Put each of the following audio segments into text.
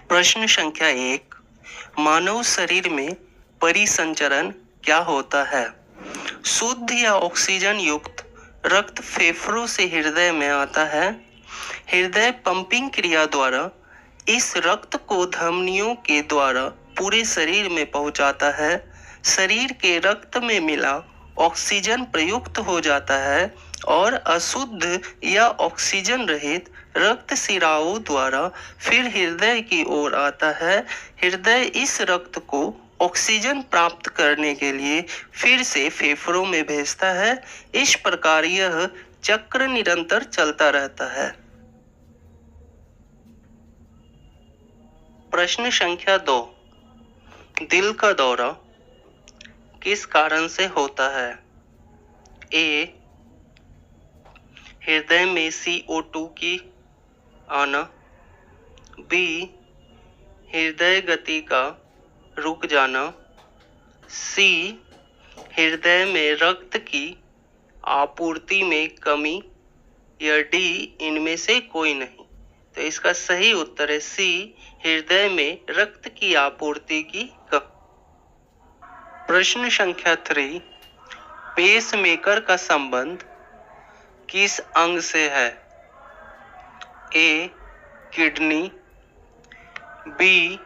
प्रश्न संख्या 1, मानव शरीर में परिसंचरण क्या होता है? शुद्ध या ऑक्सीजन युक्त रक्त फेफड़ों से हृदय में आता है। हृदय पंपिंग क्रिया द्वारा इस रक्त को धमनियों के द्वारा पूरे शरीर में पहुंचाता है। शरीर के रक्त में मिला ऑक्सीजन प्रयुक्त हो जाता है और अशुद्ध या ऑक्सीजन रहित रक्त सिराओं द्वारा फिर हृदय की ओर आता है। हृदय इस रक्त को ऑक्सीजन प्राप्त करने के लिए फिर से फेफड़ों में भेजता है। इस प्रकार यह चक्र निरंतर चलता रहता है। प्रश्न संख्या 2, दिल का दौरा किस कारण से होता है? ए, हृदय में CO2 की आना। बी, हृदय गति का रुक जाना। सी, हृदय में रक्त की आपूर्ति में कमी। या डी, इनमें से कोई नहीं। तो इसका सही उत्तर है सी, हृदय में रक्त की आपूर्ति की कमी। प्रश्न संख्या 3, पेसमेकर का संबंध किस अंग से है? ए, किडनी। बी,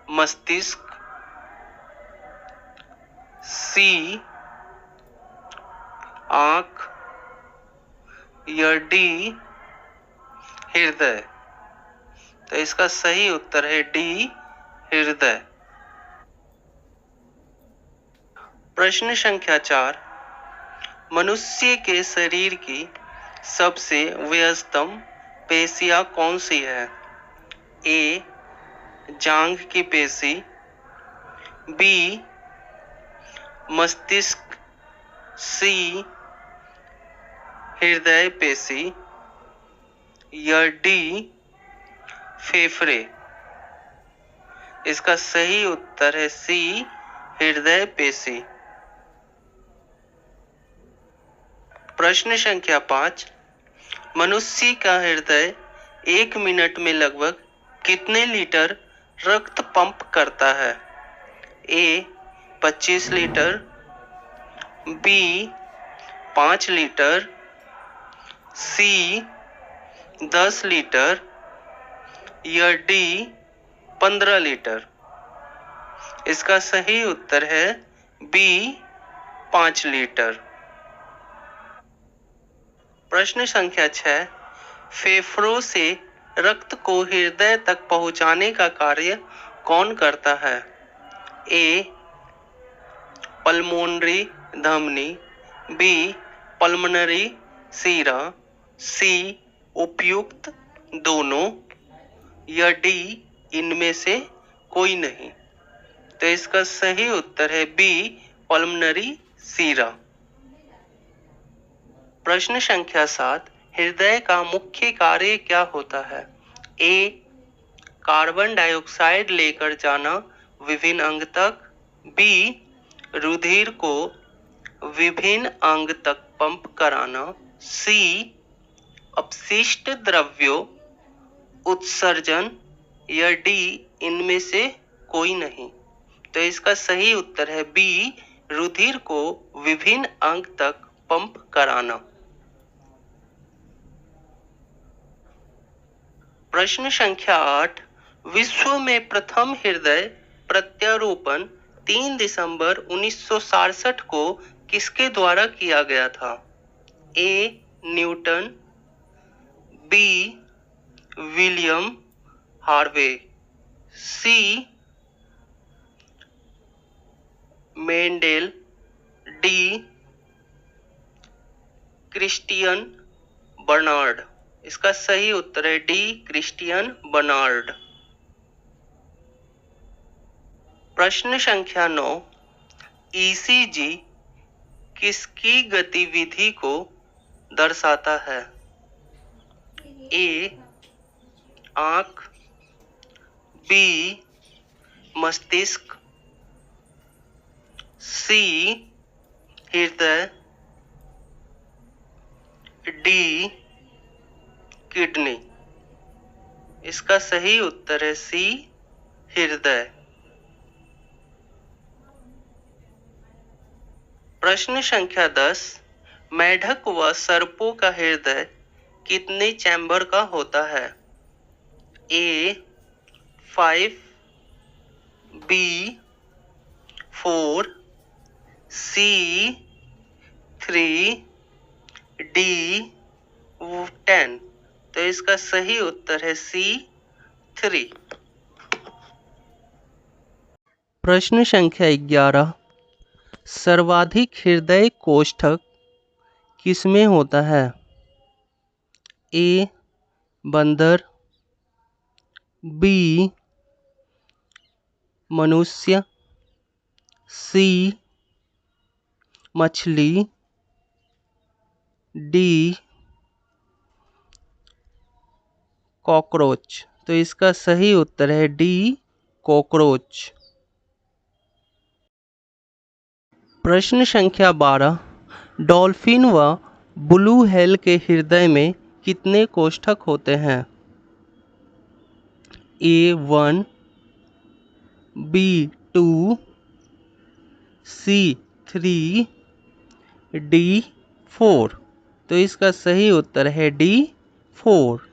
मस्तिष्क। सी, आंख। या डी, हृदय। तो इसका सही उत्तर है डी, हृदय। प्रश्न संख्या 4, मनुष्य के शरीर की सबसे व्यस्तम पेशियां कौन सी है? ए, जांघ की पेशी। बी, मस्तिष्क। सी, हृदय पेशी। या डी, फेफड़े। इसका सही उत्तर है सी, हृदय पेशी। प्रश्न संख्या 5, मनुष्य का हृदय 1 मिनट में लगभग कितने लीटर रक्त पंप करता है? A, 25 litre. B, 5 litre. C, 10 litre. या डी, 15 लीटर। इसका सही उत्तर है बी, 5 लीटर। प्रश्न संख्या 6, फेफड़ों से रक्त को हृदय तक पहुंचाने का कार्य कौन करता है? ए, पल्मोनरी धमनी। बी, पल्मोनरी सीरा। सी, उपयुक्त दोनों। या डी, इनमें से कोई नहीं। तो इसका सही उत्तर है बी, पल्मोनरी सीरा। प्रश्न संख्या 7, हृदय का मुख्य कार्य क्या होता है? ए, कार्बन डाइऑक्साइड लेकर जाना विभिन्न अंग तक। बी, रुधिर को विभिन्न अंग तक पंप कराना। सी, अपशिष्ट द्रव्यों उत्सर्जन। या डी, इनमें से कोई नहीं। तो इसका सही उत्तर है बी, रुधिर को विभिन्न अंग तक पंप कराना। प्रश्न संख्या 8, विश्व में प्रथम हृदय प्रत्यारोपण 3 दिसंबर 1967 को किसके द्वारा किया गया था? A, Newton. B, William Harvey. C, Mendel. D, Christian Barnard. इसका सही उत्तर है डी, क्रिस्टियन बर्नार्ड। प्रश्न संख्या 9, ईसीजी किसकी गतिविधि को दर्शाता है? ए, आंख। बी, मस्तिष्क। सी, हृदय। D, kidney. इसका सही उत्तर है सी, हृदय। प्रश्न संख्या 10, मेढक व सर्पों का हृदय कितने चैम्बर का होता है? ए 5, बी 4, सी 3, डी 10। तो इसका सही उत्तर है सी 3। प्रश्न संख्या 11, सर्वाधिक हृदय कोष्ठक किसमें होता है? ए बंदर, बी मनुष्य, सी मछली, डी कॉकरोच। तो इसका सही उत्तर है डी कॉकरोच। प्रश्न संख्या 12, डॉल्फिन व ब्लू व्हेल के हृदय में कितने कोष्ठक होते हैं? ए 1, बी 2, सी 3, डी 4। तो इसका सही उत्तर है डी 4।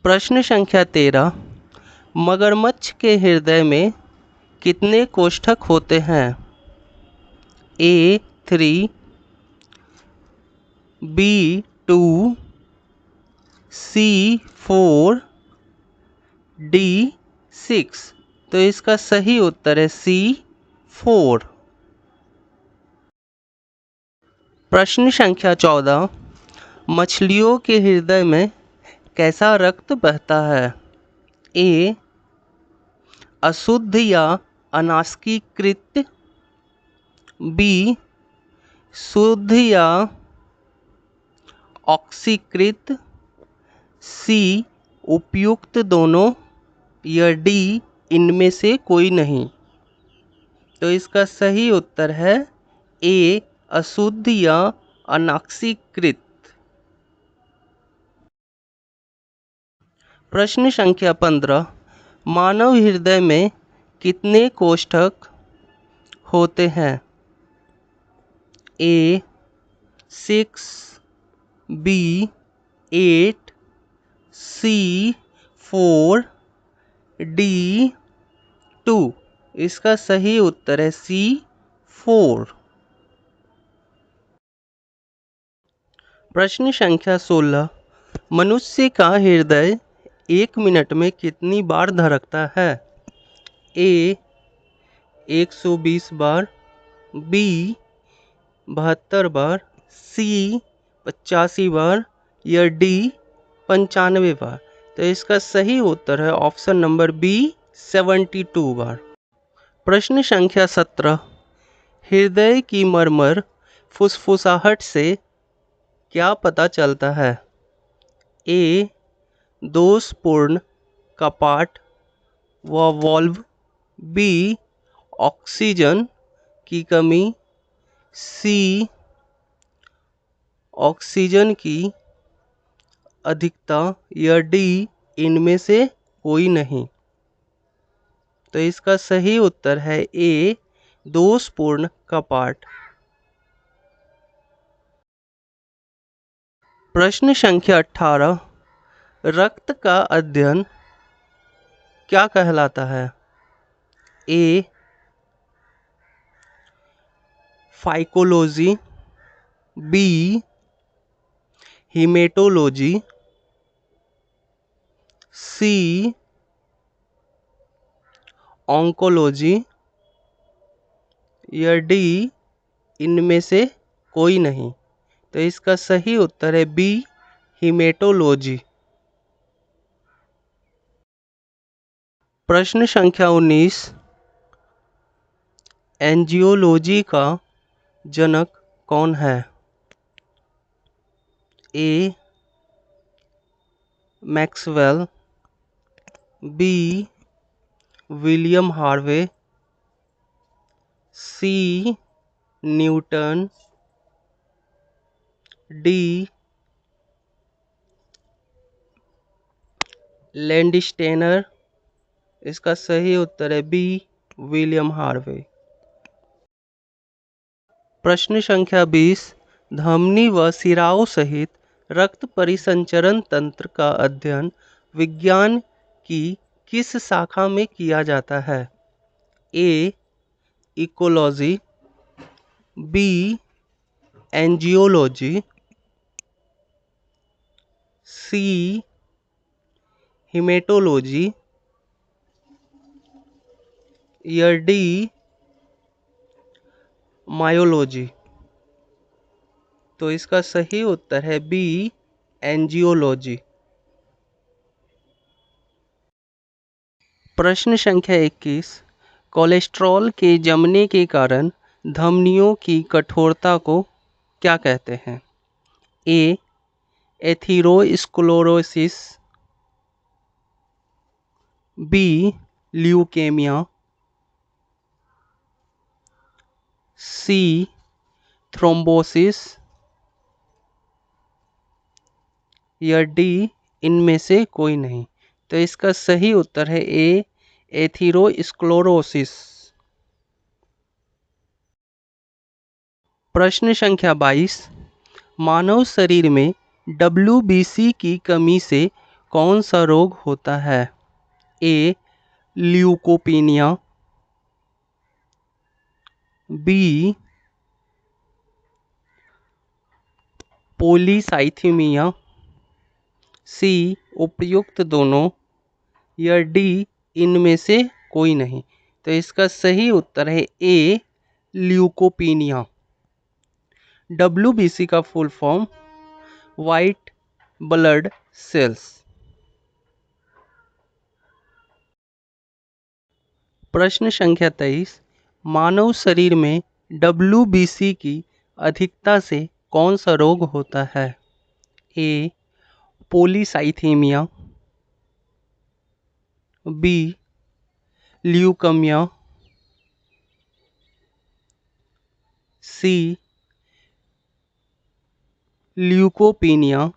प्रश्न संख्या 13, मगरमच्छ के हृदय में कितने कोष्ठक होते हैं? ए 3, बी 2, सी 4, डी 6। तो इसका सही उत्तर है सी 4। प्रश्न संख्या 14, मछलियों के हृदय में कैसा रक्त बहता है? ए अशुद्ध या अनास्कीकृत, बी शुद्ध या ऑक्सीकृत, सी उपयुक्त दोनों, या डी इनमें से कोई नहीं। तो इसका सही उत्तर है ए अशुद्ध या अनाक्सीकृत। प्रश्न संख्या 15, मानव हृदय में कितने कोष्ठक होते हैं? ए 6, बी 8, सी 4, डी 2। इसका सही उत्तर है सी 4। प्रश्न संख्या 16, मनुष्य का हृदय 1 मिनट में कितनी बार धड़कता है? ए 120 बार, बी 72 बार, सी 85 बार, या डी 95 बार। तो इसका सही उत्तर है ऑप्शन नंबर बी 72 बार। प्रश्न संख्या 17, हृदय की मरमर फुसफुसाहट से क्या पता चलता है? ए दोषपूर्ण कपाट व वॉल्व, बी ऑक्सीजन की कमी, सी ऑक्सीजन की अधिकता, या डी इनमें से कोई नहीं। तो इसका सही उत्तर है ए दोषपूर्ण कपाट। प्रश्न संख्या 18, रक्त का अध्ययन क्या कहलाता है? ए फाइकोलॉजी, बी हीमेटोलॉजी, सी ऑन्कोलॉजी, या डी इनमें से कोई नहीं। तो इसका सही उत्तर है बी हीमेटोलॉजी। प्रश्न संख्या 19, एंजियोलॉजी का जनक कौन है? ए मैक्सवेल, बी विलियम हार्वे, सी न्यूटन, डी लैंडस्टेनर। इसका सही उत्तर है बी, विलियम हार्वे। प्रश्न संख्या 20, धमनी व सिराओं सहित रक्त परिसंचरण तंत्र का अध्ययन विज्ञान की किस शाखा में किया जाता है? ए, इकोलॉजी, बी, एंजियोलॉजी, सी, हिमेटोलॉजी या डी, मायोलॉजी। तो इसका सही उत्तर है बी, एंजियोलॉजी। प्रश्न संख्या 21, कोलेस्ट्रॉल के जमने के कारण धमनियों की कठोरता को क्या कहते हैं? ए, एथीरोस्क्लेरोसिस, बी, ल्यूकेमिया, सी, थ्रोम्बोसिस या डी, इनमें से कोई नहीं। तो इसका सही उत्तर है ए, एथीरोस्क्लेरोसिस। प्रश्न संख्या 22, मानव शरीर में WBC की कमी से कौन सा रोग होता है? ए, ल्यूकोपीनिया, बी, पोलीसाइथीमिया, सी, उपयुक्त दोनों या डी, इनमें से कोई नहीं। तो इसका सही उत्तर है ए, ल्यूकोपीनिया। WBC का full form white blood cells. प्रश्न संख्या 23, मानव शरीर में WBC की अधिकता से कौन सा रोग होता है? ए, पोलीसाइथीमिया, बी, ल्यूकेमिया, सी, ल्यूकोपीनिया,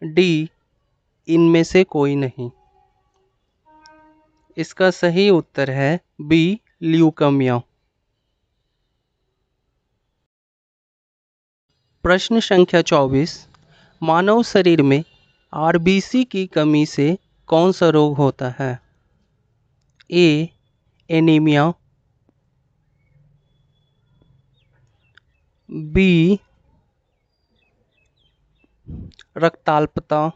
डी, इनमें से कोई नहीं। इसका सही उत्तर है बी, ल्यूकेमिया। प्रश्न संख्या 24, मानव शरीर में RBC की कमी से कौन सा रोग होता है? ए, एनीमिया, बी, रक्ताल्पता,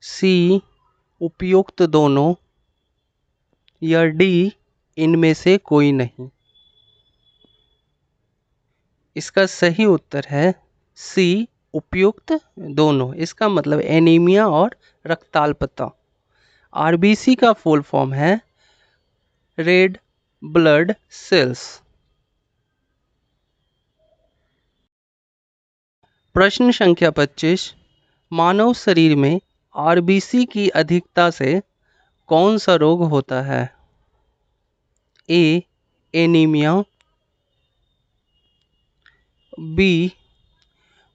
सी, उपयुक्त दोनों या डी, इनमें से कोई नहीं। इसका सही उत्तर है सी, उपयुक्त दोनों। इसका मतलब एनीमिया और रक्ताल्पता। RBC का फुल फॉर्म है रेड ब्लड सेल्स। प्रश्न संख्या 25, मानव शरीर में RBC की अधिकता से कौन सा रोग होता है? ए, एनीमिया, बी,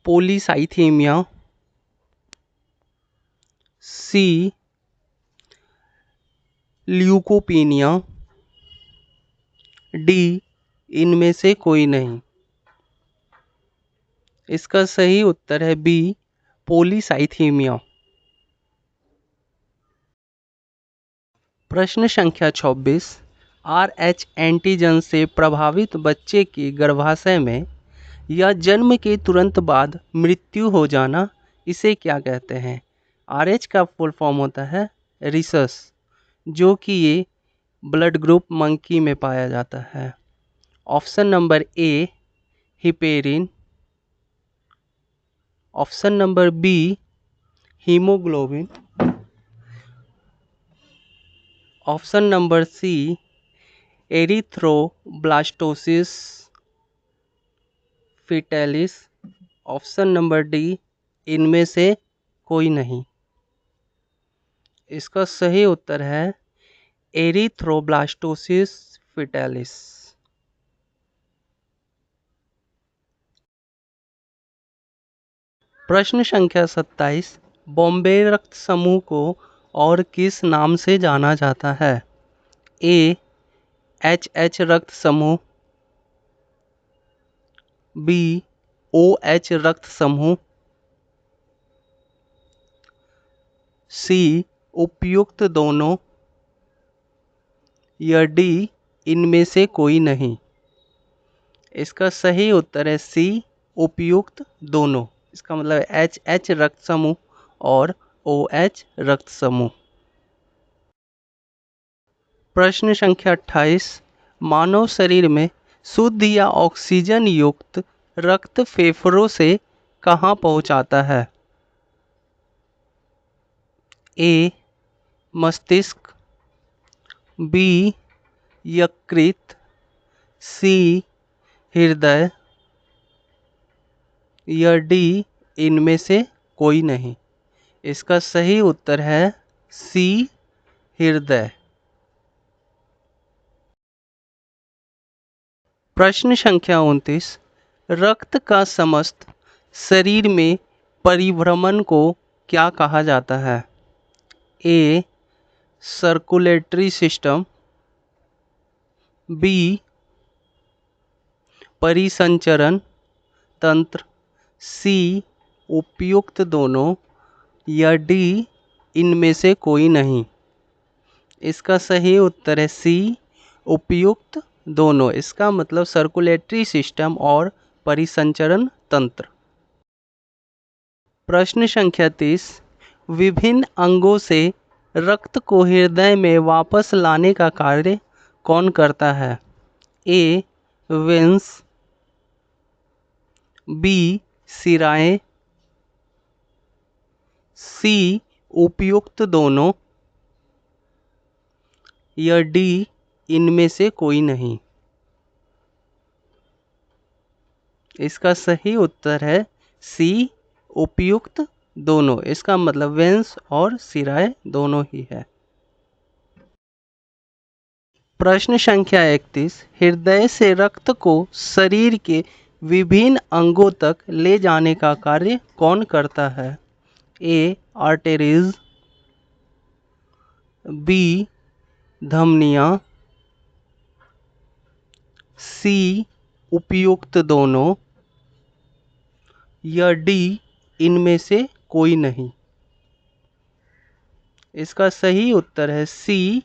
पोलीसाइथीमिया, सी, ल्यूकोपीनिया, डी, इनमें से कोई नहीं। इसका सही उत्तर है बी, पोलीसाइथीमिया। प्रश्न संख्या 26, RH एंटीजन से प्रभावित बच्चे की गर्भाशय में या जन्म के तुरंत बाद मृत्यु हो जाना, इसे क्या कहते हैं? RH का फुल फॉर्म होता है रिसस, जो कि ये ब्लड ग्रुप मंकी में पाया जाता है। Option number A, heparin, option number B, haemoglobin, option number C, erythroblastosis fetalis, option number D, इनमें से कोई नहीं। इसका सही उत्तर है एरिथ्रोब्लास्टोसिस फिटेलिस। प्रश्न संख्या 27, बॉम्बे रक्त समूह को और किस नाम से जाना जाता है? ए एच रक्त समूह, बी OH रक्त समूह, सी उपयुक्त दोनों, या डी इनमें से कोई नहीं। इसका सही उत्तर है सी उपयुक्त दोनों। इसका मतलब HH रक्त समूह और OH रक्त समूह। प्रश्न संख्या 28, मानव शरीर में शुद्ध या ऑक्सीजन युक्त रक्त फेफड़ों से कहाँ पहुँचाता है? ए मस्तिष्क, बी यकृत, सी हृदय, या डी इनमें से कोई नहीं। इसका सही उत्तर है सी हृदय। प्रश्न संख्या 29, रक्त का समस्त शरीर में परिभ्रमण को क्या कहा जाता है? ए सर्कुलेटरी सिस्टम, बी परिसंचरण तंत्र, सी उपयुक्त दोनों, या डी इनमें से कोई नहीं। इसका सही उत्तर है सी उपयुक्त दोनों। इसका मतलब सर्कुलेटरी सिस्टम और परिसंचरण तंत्र। प्रश्न संख्या 30, विभिन्न अंगों से रक्त को हृदय में वापस लाने का कार्य कौन करता है? ए वेंस, बी सिराएं, सी उपयुक्त दोनों, या डी इनमें से कोई नहीं। इसका सही उत्तर है सी उपयुक्त दोनों। इसका मतलब वेंस और सिराएं दोनों ही है। प्रश्न संख्या 31, हृदय से रक्त को शरीर के विभिन्न अंगों तक ले जाने का कार्य कौन करता है? ए आर्टेरीज, बी धमनियां, सी उपयुक्त दोनों, या डी इनमें से कोई नहीं। इसका सही उत्तर है सी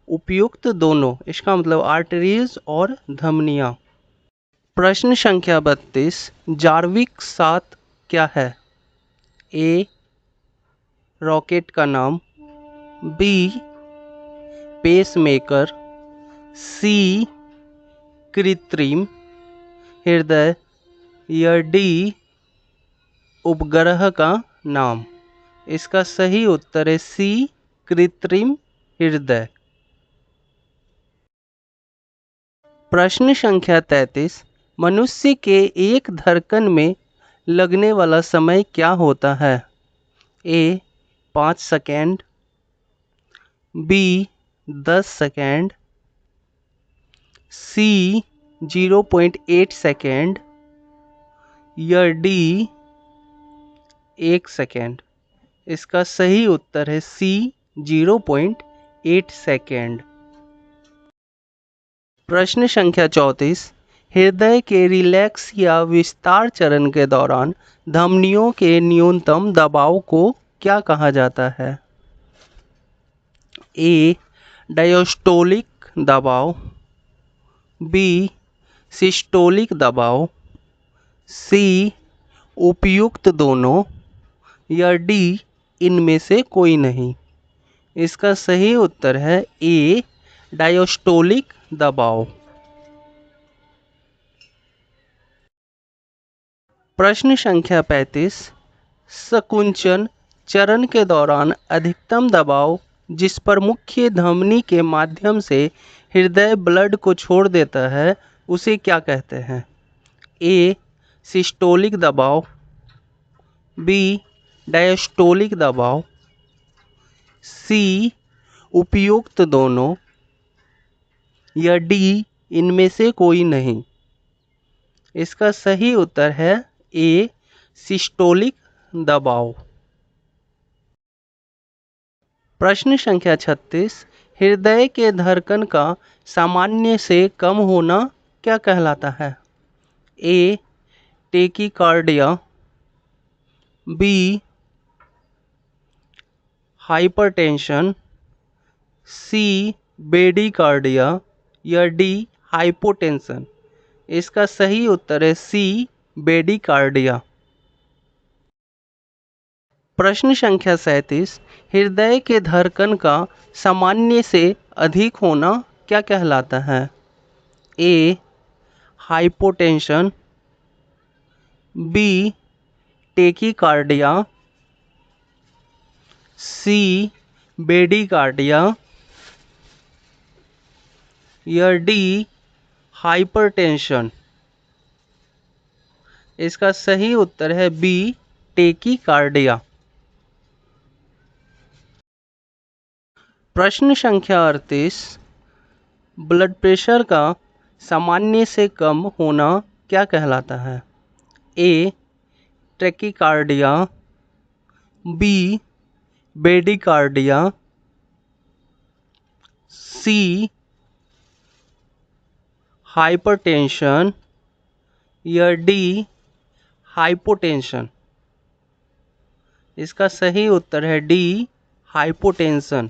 उपयुक्त दोनों। इसका मतलब आर्टरीज और धमनियां। प्रश्न संख्या 32, जार्विक 7 क्या है? ए रॉकेट का नाम, बी पेसमेकर, सी कृत्रिम हृदय, या डी उपग्रह का नाम। इसका सही उत्तर है सी कृत्रिम हृदय। प्रश्न संख्या 33, मनुष्य के एक धड़कन में लगने वाला समय क्या होता है? ए 5 सेकेंड, बी 10 सेकेंड, सी 0.8 सेकेंड, या डी 1 सेकेंड। इसका सही उत्तर है सी 0.8 सेकेंड। प्रश्न संख्या 34, हृदय के रिलैक्स या विस्तार चरण के दौरान धमनियों के न्यूनतम दबाव को क्या कहा जाता है? ए डायस्टोलिक दबाव, बी सिस्टोलिक दबाव, सी उपयुक्त दोनों, या डी इनमें से कोई नहीं। इसका सही उत्तर है ए डायस्टोलिक दबाव। प्रश्न संख्या 35, संकुचन चरण के दौरान अधिकतम दबाव जिस पर मुख्य धमनी के माध्यम से हृदय ब्लड को छोड़ देता है उसे क्या कहते हैं? ए सिस्टोलिक दबाव, बी डायस्टोलिक दबाव, सी उपयुक्त दोनों, या डी इनमें से कोई नहीं। इसका सही उत्तर है ए सिस्टोलिक दबाव। प्रश्न संख्या 36, हृदय के धड़कन का सामान्य से कम होना क्या कहलाता है? ए टेकीकार्डिया, बी हाइपरटेंशन, सी बेडिकार्डिया या डी हाइपोटेंशन। इसका सही उत्तर है सी बेडिकार्डिया। प्रश्न संख्या 37, हृदय के धड़कन का सामान्य से अधिक होना क्या कहलाता है? ए हाइपोटेंशन, बी टेकीकार्डिया, सी बेडिकार्डिया या डी हाइपरटेंशन। इसका सही उत्तर है बी टेकीकार्डिया। प्रश्न संख्या 38, ब्लड प्रेशर का सामान्य से कम होना क्या कहलाता है? ए ट्रैकीकार्डिया, बी बेडिकार्डिया, सी हाइपरटेंशन या डी हाइपोटेंशन। इसका सही उत्तर है डी हाइपोटेंशन।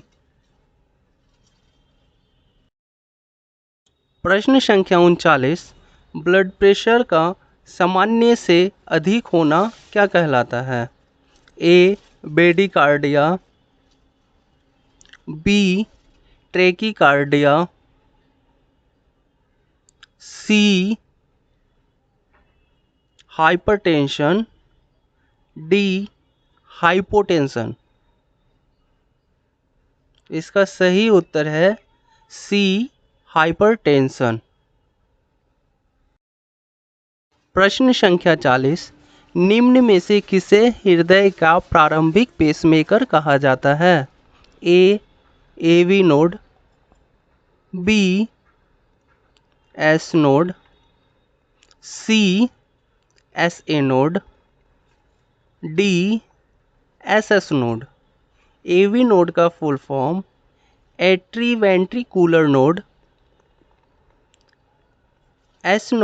प्रश्न संख्या 39, ब्लड प्रेशर का सामान्य से अधिक होना क्या कहलाता है? ए बेडिकार्डिया, बी ट्रैकीकार्डिया, सी हाइपरटेंशन, डी हाइपोटेंशन। इसका सही उत्तर है सी हाइपरटेंशन। प्रश्न संख्या 40, निम्न में से किसे हृदय का प्रारंभिक पेसमेकर कहा जाता है? A AV node, B S node, C S A node, D S S node. AV node का full form atrioventricular node, S A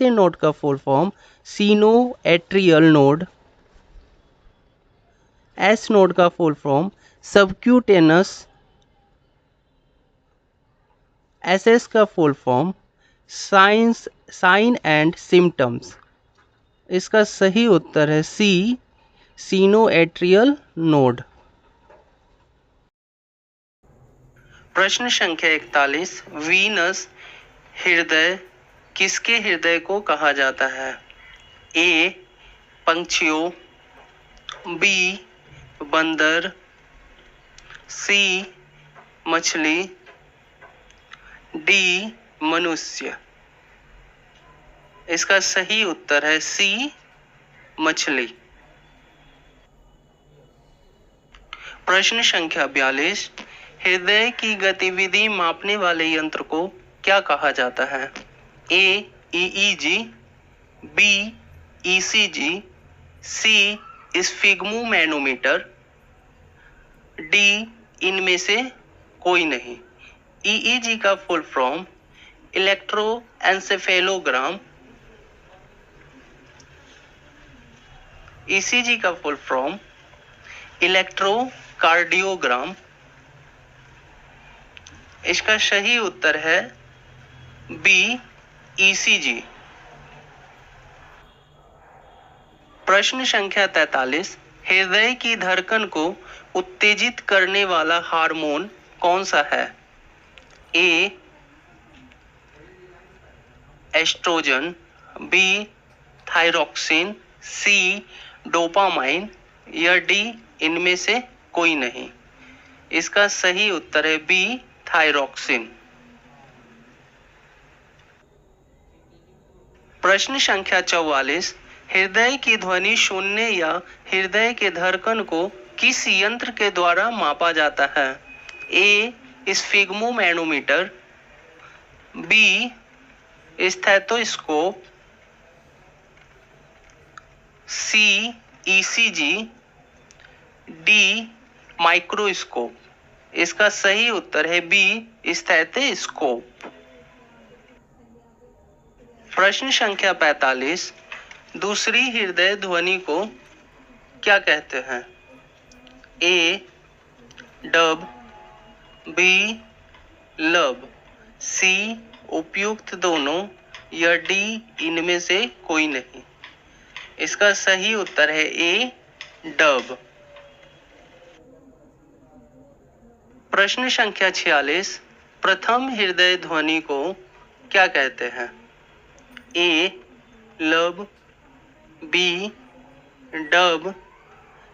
node का full form sino atrial node, S node का full form subcutaneous, S S का full form sign and symptoms. इसका सही उत्तर है सी सीनो atrial node. प्रश्न संख्या 41, Venus हृदय किसके हृदय को कहा जाता है? ए पंछियों, बी बंदर, सी मछली, डी मनुष्य। इसका सही उत्तर है सी मछली। प्रश्न संख्या 42, हृदय की गतिविधि मापने वाले यंत्र को क्या कहा जाता है? ए ईईजी, बी ईसीजी, सी स्फिग्मोमैनोमीटर, डी इनमें से कोई नहीं। ईईजी का फुल फॉर्म इलेक्ट्रोएन्सेफेलोग्राम, ईसीजी का फुल फॉर्म इलेक्ट्रोकार्डियोग्राम। इसका सही उत्तर है बी ईसीजी। प्रश्न संख्या 43, हृदय की धड़कन को उत्तेजित करने वाला हार्मोन कौन सा है? ए एस्ट्रोजन, बी थायरोक्सिन, सी डोपामाइन या डी इनमें से कोई नहीं। इसका सही उत्तर है बी थायरोक्सिन। प्रश्न संख्या 44, हृदय की ध्वनि सुनने या हृदय के धड़कन को किस यंत्र के द्वारा मापा जाता है? ए स्फिग्मोमैनोमीटर, बी स्टेथोस्कोप, सी ईसीजी, डी माइक्रोस्कोप। इसका सही उत्तर है बी स्टेथोस्कोप। प्रश्न संख्या 45, दूसरी हृदय ध्वनि को क्या कहते हैं? ए डब, बी लब, सी उपयुक्त दोनों, या डी इनमें से कोई नहीं। इसका सही उत्तर है ए डब। प्रश्न संख्या 46, प्रथम हृदय ध्वनि को क्या कहते हैं? ए लब, बी डब,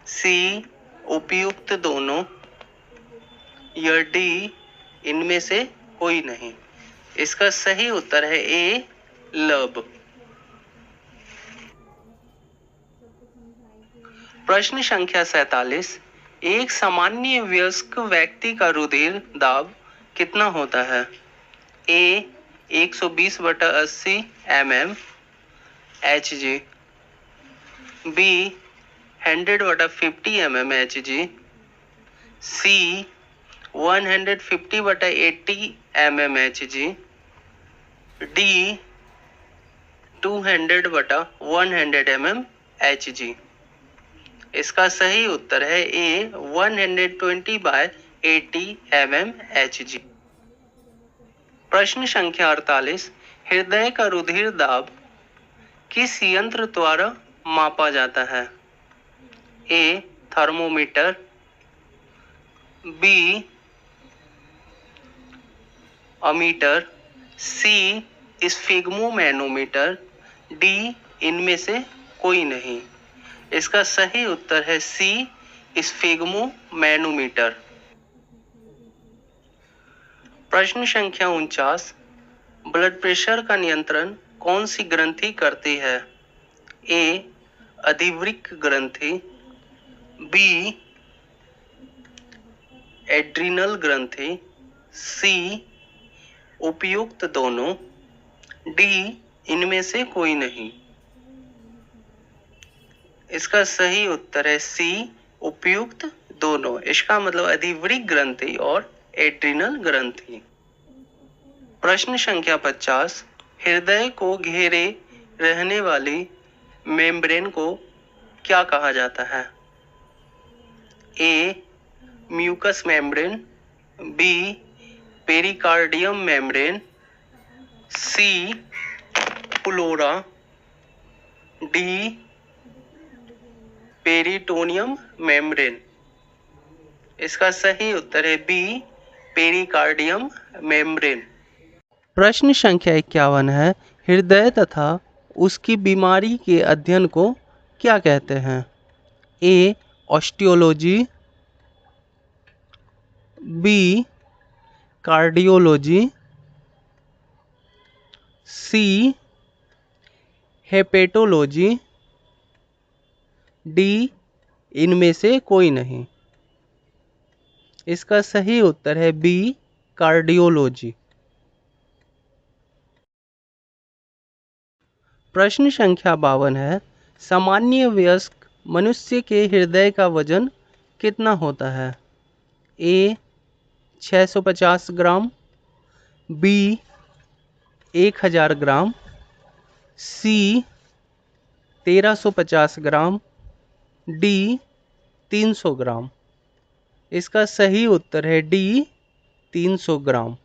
सी उपयुक्त दोनों, या डी इनमें से कोई नहीं। इसका सही उत्तर है ए लब। प्रश्न संख्या 47, एक सामान्य वयस्क व्यक्ति का रुधिर दाब कितना होता है? A 120/80 mm Hg, B 100/50 mm Hg, C 150/80 mm Hg, D 200/100 mm Hg। इसका सही उत्तर है ए 120/80 mm Hg। प्रश्न संख्या 48, हृदय का रुधिर दाब किस यंत्र द्वारा मापा जाता है? ए थर्मोमीटर, बी अमीटर, सी स्फिग्मोमैनोमीटर, डी इनमें से कोई नहीं। इसका सही उत्तर है सी स्फिग्मोमैनोमीटर। प्रश्न संख्या 49, ब्लड प्रेशर का नियंत्रण कौन सी ग्रंथि करती है? ए अधिवृक्क ग्रंथि, बी एड्रिनल ग्रंथि, सी उपयुक्त दोनों, डी इनमें से कोई नहीं। इसका सही उत्तर है सी उपयुक्त दोनों। इसका मतलब अधिवृक्क ग्रंथि और एड्रिनल ग्रंथि। प्रश्न संख्या 50, हृदय को घेरे रहने वाली मेम्ब्रेन को क्या कहा जाता है? A mucous membrane, B pericardium membrane, C pleura, D peritoneum membrane. इसका सही उत्तर है बी पेरिकार्डियम मेम्ब्रेन। प्रश्न संख्या 51 है, हृदय तथा उसकी बीमारी के अध्ययन को क्या कहते हैं? ए ऑस्टियोलॉजी, बी कार्डियोलॉजी, सी हेपेटोलॉजी, डी इनमें से कोई नहीं। इसका सही उत्तर है बी कार्डियोलॉजी। प्रश्न संख्या 52 है, सामान्य वयस्क मनुष्य के हृदय का वजन कितना होता है? ए 650 ग्राम, बी 1000 ग्राम, सी 1350 ग्राम, डी 300 ग्राम। इसका सही उत्तर है डी 300 ग्राम।